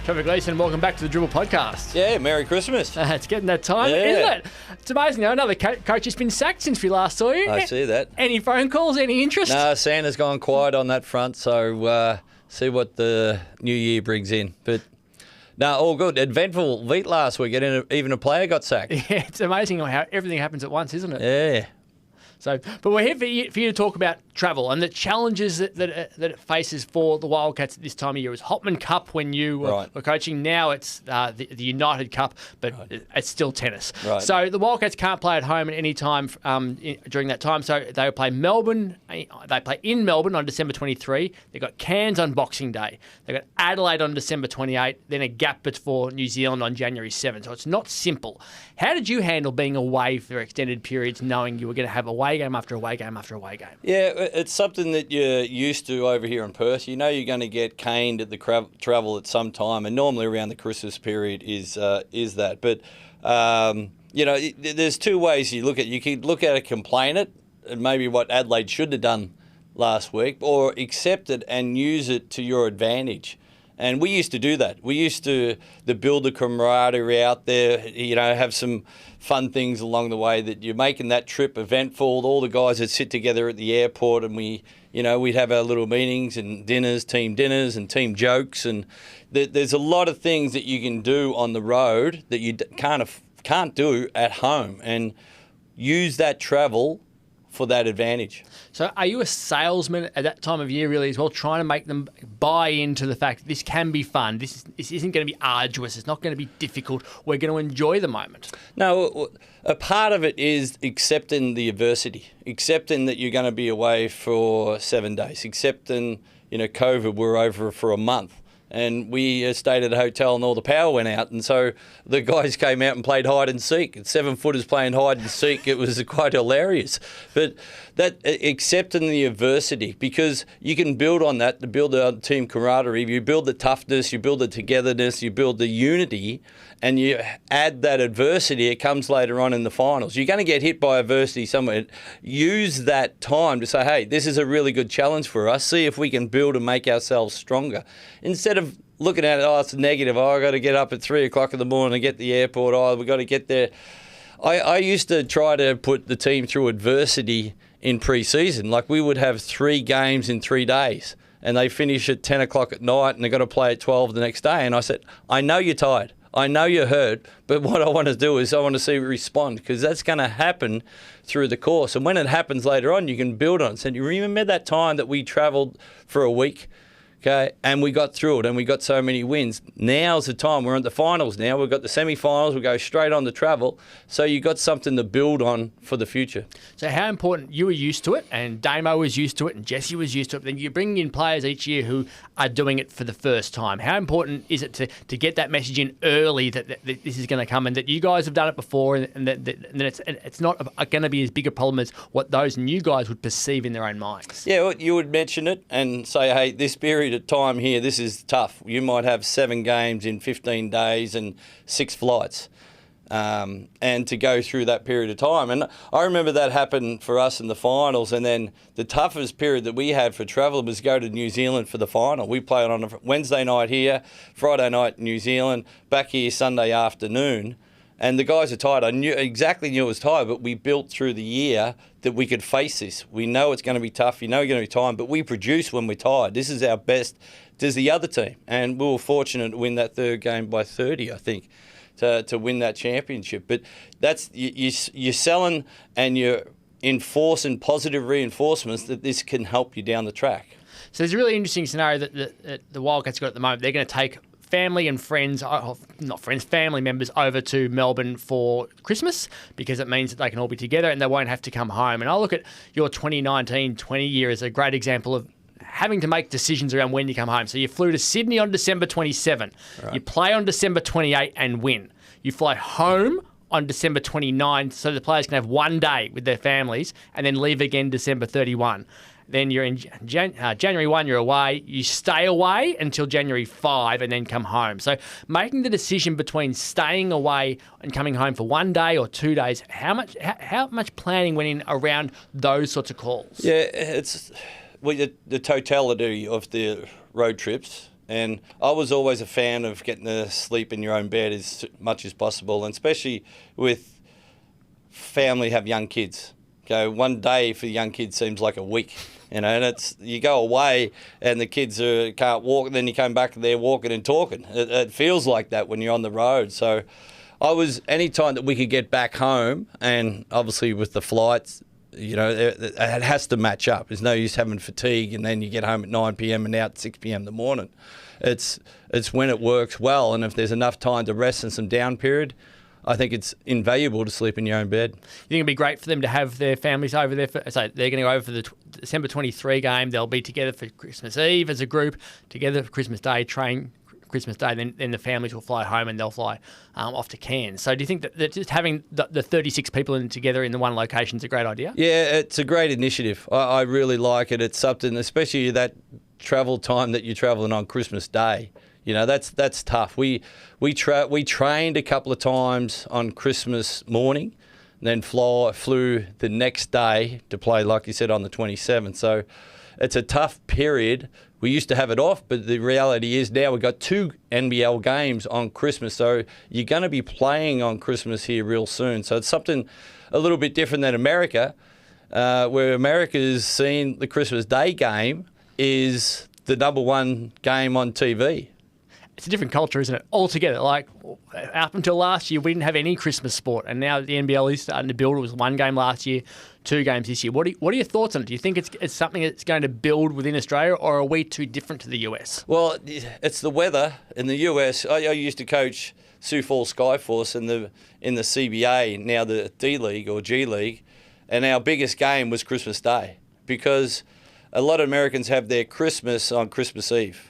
Trevor Gleeson, welcome back to the Dribble podcast. Yeah, Merry Christmas. It's getting that time, Yeah. isn't it? It's amazing. Now, another coach has been sacked since we last saw you. I see that. Any phone calls? Any interest? No, Santa's gone quiet on that front, so see what the new year brings in. But no, all good. Eventful week last week, and even a player got sacked. Yeah, it's amazing how everything happens at once, isn't it? Yeah. So, but we're here for you to talk about travel and the challenges that it faces for the Wildcats at this time of year. It was Hopman Cup when you were coaching. Now it's the United Cup, but it's still tennis. Right. So the Wildcats can't play at home at any time during that time. So they play Melbourne. They play in Melbourne on December 23. They've got Cairns on Boxing Day. They've got Adelaide on December 28. Then a gap before New Zealand on January 7. So it's not simple. How did you handle being away for extended periods, knowing you were going to have away game after away game after away game? Yeah, it's something that you're used to over here in Perth. You know you're going to get caned at the travel at some time, and normally around the Christmas period is that. But, there's two ways you look at it. You can look at it, complain it, and maybe what Adelaide should have done last week, or accept it and use it to your advantage. And we used to do that. We used to build the camaraderie out there, have some fun things along the way, that you're making that trip eventful. All the guys that sit together at the airport, and we'd have our little meetings and dinners and team jokes. And there's a lot of things that you can do on the road that you can't do at home, and use that travel for that advantage. So are you a salesman at that time of year really as well, trying to make them buy into the fact that this can be fun, this isn't going to be arduous, it's not going to be difficult, we're going to enjoy the moment? No, a part of it is accepting the adversity, accepting that you're going to be away for 7 days, accepting, COVID, we're over for a month. And we stayed at a hotel and all the power went out. And so the guys came out and played hide and seek. 7-footers playing hide and seek. It was quite hilarious. But that accepting the adversity, because you can build on that to build the team camaraderie. You build the toughness, you build the togetherness, you build the unity, and you add that adversity. It comes later on in the finals. You're going to get hit by adversity somewhere. Use that time to say, hey, this is a really good challenge for us. See if we can build and make ourselves stronger. Instead of looking at it, it's negative. I got to get up at 3 o'clock in the morning and get to the airport. We got to get there. I used to try to put the team through adversity in pre-season. Like, we would have 3 games in 3 days, and they finish at 10 o'clock at night, and they got to play at 12 the next day. And I said, I know you're tired. I know you're hurt, but what I want to do is I want to see you respond, because that's going to happen through the course. And when it happens later on, you can build on it. So you remember that time that we travelled for a week? Okay, and we got through it, and we got so many wins. Now's the time. We're at the finals now. We've got the semi-finals. We go straight on to travel. So you got something to build on for the future. So how important, you were used to it, and Damo was used to it, and Jesse was used to it. Then you're bringing in players each year who are doing it for the first time. How important is it to get that message in early that this is going to come, and that you guys have done it before, and that it's not going to be as big a problem as what those new guys would perceive in their own minds? Yeah, well, you would mention it and say, hey, this period of time here, this is tough. You might have 7 games in 15 days and 6 flights, and to go through that period of time. And I remember that happened for us in the finals, and then the toughest period that we had for travel was go to New Zealand for the final. We played on a Wednesday night here, Friday night in New Zealand, back here Sunday afternoon. And the guys are tired. I knew it was tired, but we built through the year that we could face this. We know it's going to be tough. You know you're going to be tired, but we produce when we're tired. This is our best. There's the other team. And we were fortunate to win that 3rd game by 30, I think, to win that championship. But that's you're selling, and you're enforcing positive reinforcements that this can help you down the track. So there's a really interesting scenario that the Wildcats got at the moment. They're going to take family and friends, family members over to Melbourne for Christmas, because it means that they can all be together and they won't have to come home. And I look at your 2019-20 year as a great example of having to make decisions around when you come home. So you flew to Sydney on December 27. Right. You play on December 28 and win. You fly home on December 29 so the players can have 1 day with their families and then leave again December 31. Then you're in January 1, you're away. You stay away until January 5 and then come home. So making the decision between staying away and coming home for 1 day or 2 days, how much planning went in around those sorts of calls? Yeah, it's the totality of the road trips And I was always a fan of getting to sleep in your own bed as much as possible, and especially with family have young kids. Okay, one day for young kids seems like a week, and it's you go away and the kids can't walk, and then you come back and they're walking and talking. It feels like that when you're on the road. So any time that we could get back home, and obviously with the flights, it has to match up. There's no use having fatigue and then you get home at 9 p.m. and out at 6 p.m. in the morning. It's when it works well, and if there's enough time to rest and some down period, I think it's invaluable to sleep in your own bed. You think it'd be great for them to have their families over there? So they're going to go over for the December 23 game. They'll be together for Christmas Eve as a group, together for Christmas Day, train Christmas Day. Then the families will fly home and they'll fly off to Cairns. So do you think that just having the 36 people together in the one location is a great idea? Yeah, it's a great initiative. I really like it. It's something, especially that travel time that you're travelling on Christmas Day. That's tough. We trained a couple of times on Christmas morning, and then flew the next day to play, like you said, on the 27th. So it's a tough period. We used to have it off, but the reality is now we've got 2 NBL games on Christmas. So you're going to be playing on Christmas here real soon. So it's something a little bit different than America, where America's seen the Christmas Day game is the number one game on TV. It's a different culture, isn't it? Altogether, like up until last year, we didn't have any Christmas sport, and now the NBL is starting to build. It was 1 game last year, 2 games this year. What are your thoughts on it? Do you think it's something that's going to build within Australia, or are we too different to the US? Well, it's the weather in the US. I used to coach Sioux Falls Skyforce in the CBA, now the D League or G League, and our biggest game was Christmas Day because a lot of Americans have their Christmas on Christmas Eve.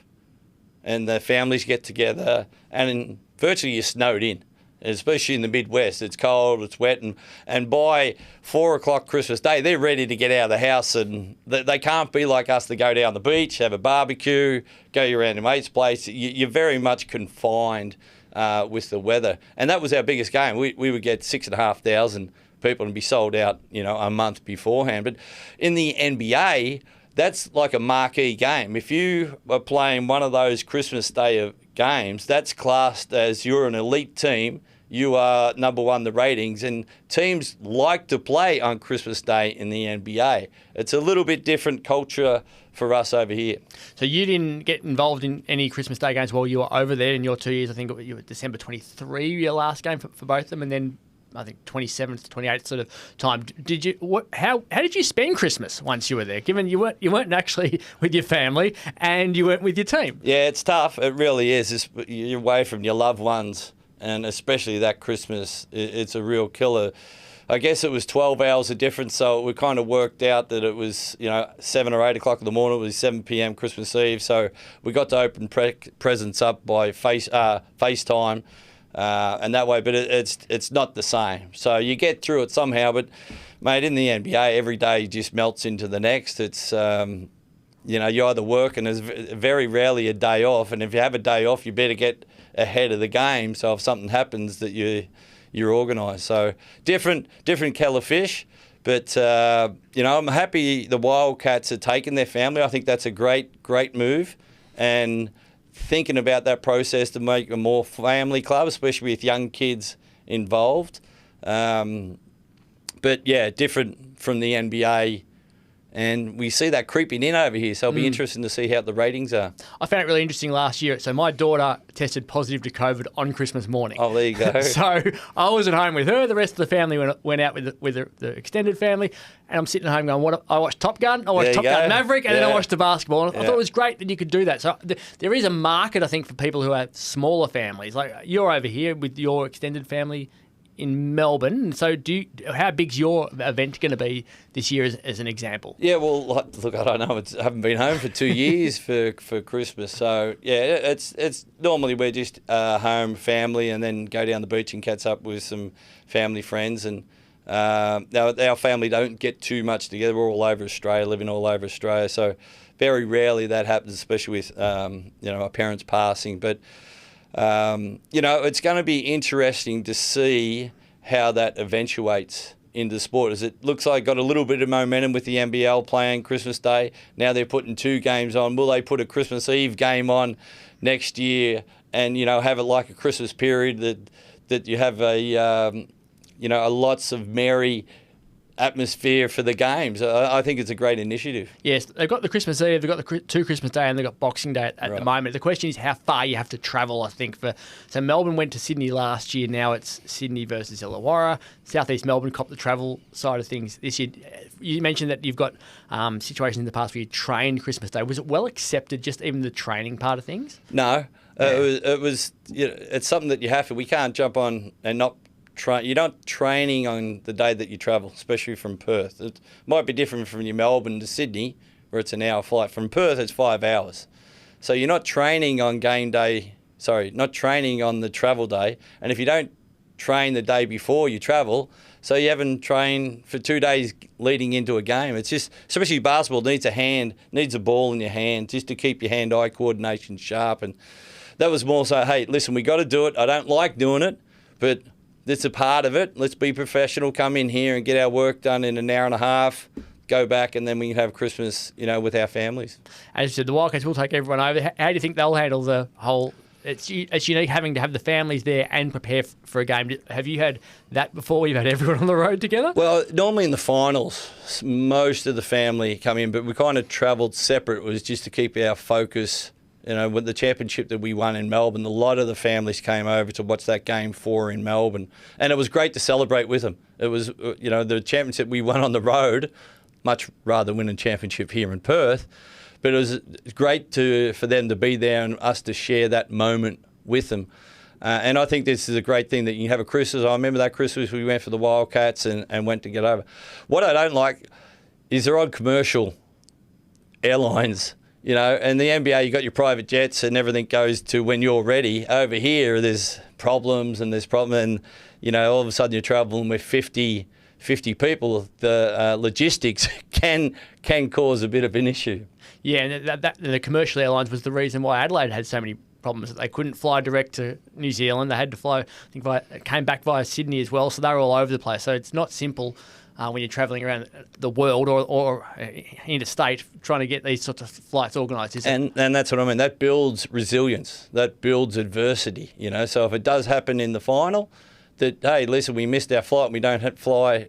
And the families get together, and virtually you're snowed in, especially in the Midwest. It's cold, it's wet, and by 4 o'clock Christmas Day, they're ready to get out of the house, and they can't be like us to go down the beach, have a barbecue, go around your mate's place. You're very much confined with the weather. And that was our biggest game. We would get 6,500 people and be sold out, a month beforehand. But in the NBA, that's like a marquee game. If you are playing one of those Christmas Day games, that's classed as you're an elite team. You are number one in the ratings, and teams like to play on Christmas Day in the NBA. It's a little bit different culture for us over here. So you didn't get involved in any Christmas Day games while you were over there in your 2 years. I think you were December 23, your last game for both of them, and then I think 27th, 28th sort of time. Did you? How did you spend Christmas once you were there? Given you weren't actually with your family and you weren't with your team. Yeah, it's tough. It really is. You're away from your loved ones, and especially that Christmas, it's a real killer. I guess it was 12 hours of difference, so we kind of worked out that it was 7 or 8 o'clock in the morning. It was 7 p.m. Christmas Eve, so we got to open presents up by FaceTime. And that way, but it's not the same. So you get through it somehow, but mate, in the NBA, every day just melts into the next. It's you either work and there's very rarely a day off, and if you have a day off, you better get ahead of the game. So if something happens, that you're organised. So different kettle of fish. But I'm happy the Wildcats are taking their family. I think that's a great move, and thinking about that process to make a more family club, especially with young kids involved. But yeah, different from the NBA. And we see that creeping in over here, so it'll be interesting to see how the ratings are. I found it really interesting last year. So my daughter tested positive to COVID on Christmas morning. Oh, there you go. So I was at home with her. The rest of the family went out with the extended family. And I'm sitting at home going, I watched Top Gun, I watched Top Gun Maverick, and then I watched the basketball. And I thought it was great that you could do that. So there is a market, I think, for people who have smaller families. Like you're over here with your extended family in Melbourne. So how big's your event going to be this year as an example? Yeah, well, look, I don't know. I haven't been home for 2 years for Christmas. So, yeah, it's normally we're just home, family, and then go down the beach and catch up with some family friends. And our family don't get too much together. We're all over Australia, living all over Australia. So very rarely that happens, especially with, our parents passing. But it's going to be interesting to see how that eventuates into sport. As it looks like got a little bit of momentum with the NBL playing Christmas Day. Now they're putting 2 games on. Will they put a Christmas Eve game on next year and, have it like a Christmas period that you have a lots of merry atmosphere for the games? I think it's a great initiative. Yes, they've got the Christmas Eve, they've got the 2 Christmas Day, and they've got Boxing Day at the moment. The question is how far you have to travel, I think. So Melbourne went to Sydney last year. Now it's Sydney versus Illawarra. Southeast Melbourne copped the travel side of things this year. You mentioned that you've got situations in the past where you trained Christmas Day. Was it well accepted, just even the training part of things? No. It was. It's something that you have to. We can't jump on and not you're not training on the day that you travel, especially from Perth. It might be different from your Melbourne to Sydney, where it's an hour flight. From Perth, it's 5 hours. So you're not training on not training on the travel day. And if you don't train the day before you travel, so you haven't trained for 2 days leading into a game. It's just, especially basketball, needs a ball in your hand just to keep your hand-eye coordination sharp. And that was more so, hey, listen, we got to do it. I don't like doing it, but it's a part of it. Let's be professional, come in here and get our work done in an hour and a half, go back, and then we can have Christmas, with our families. As you said, the Wildcats will take everyone over. How do you think they'll handle the whole... It's unique having to have the families there and prepare for a game. Have you had that before? You've had everyone on the road together? Well, normally in the finals, most of the family come in, but we kind of travelled separate. It was just to keep our focus. With the championship that we won in Melbourne, a lot of the families came over to watch that game 4 in Melbourne. And it was great to celebrate with them. It was, the championship we won on the road, much rather win a championship here in Perth. But it was great for them to be there and us to share that moment with them. And I think this is a great thing that you have a Christmas. I remember that Christmas we went for the Wildcats and went to get over. What I don't like is they're on commercial airlines. And the NBA, you got your private jets and everything goes to when you're ready. Over here, there's problems and all of a sudden you're traveling with 50 people. The logistics can cause a bit of an issue. Yeah, and the commercial airlines was the reason why Adelaide had so many problems, that they couldn't fly direct to New Zealand. They had to fly, came back via Sydney as well, so they were all over the place. So it's not simple when you're travelling around the world or interstate trying to get these sorts of flights organised. And that's what I mean. That builds resilience. That builds adversity. So if it does happen in the final, that, hey, listen, we missed our flight and we don't have to fly,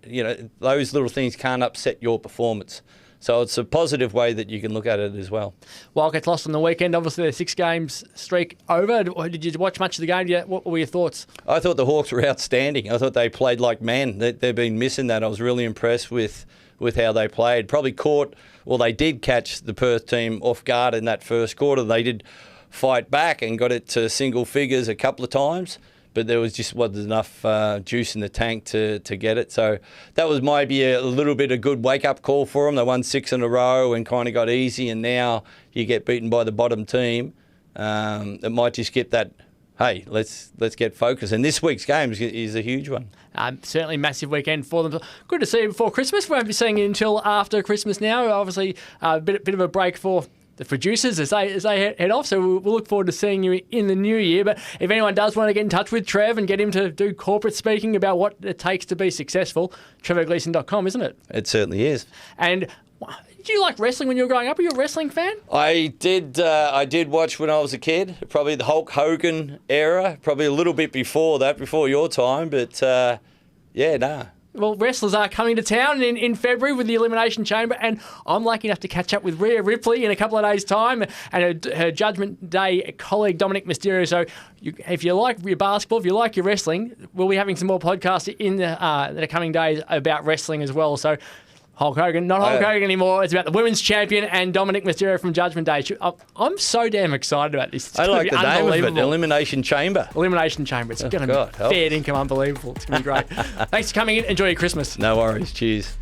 those little things can't upset your performance. So it's a positive way that you can look at it as well. Wildcats lost on the weekend. Obviously, their 6 games streak over. Did you watch much of the game? What were your thoughts? I thought the Hawks were outstanding. I thought they played like men. They've been missing that. I was really impressed with how they played. They did catch the Perth team off guard in that first quarter. They did fight back and got it to single figures a couple of times. But there wasn't enough juice in the tank to get it. So that was maybe a little bit of good wake-up call for them. They won 6 in a row and kind of got easy, and now you get beaten by the bottom team. It might just get that, hey, let's get focused. And this week's game is a huge one. Certainly massive weekend for them. Good to see you before Christmas. We won't be seeing you until after Christmas now. Obviously, a bit of a break for the producers as they head off, so we'll look forward to seeing you in the new year. But if anyone does want to get in touch with Trev and get him to do corporate speaking about what it takes to be successful, trevorgleeson.com, isn't it? It certainly is. And did you like wrestling when you were growing up? Are you a wrestling fan? I did watch when I was a kid, probably the Hulk Hogan era, probably a little bit before your time, but nah. Well, wrestlers are coming to town in February with the Elimination Chamber, and I'm lucky enough to catch up with Rhea Ripley in a couple of days' time and her Judgment Day colleague, Dominic Mysterio. So if you like your basketball, if you like your wrestling, we'll be having some more podcasts in the coming days about wrestling as well. So Hulk Hogan, not Hulk Hogan anymore. It's about the women's champion and Dominic Mysterio from Judgment Day. I'm so damn excited about this. I like the name of it, Elimination Chamber. Elimination Chamber. It's going to be fair income, unbelievable. It's going to be great. Thanks for coming in. Enjoy your Christmas. No worries. Cheers.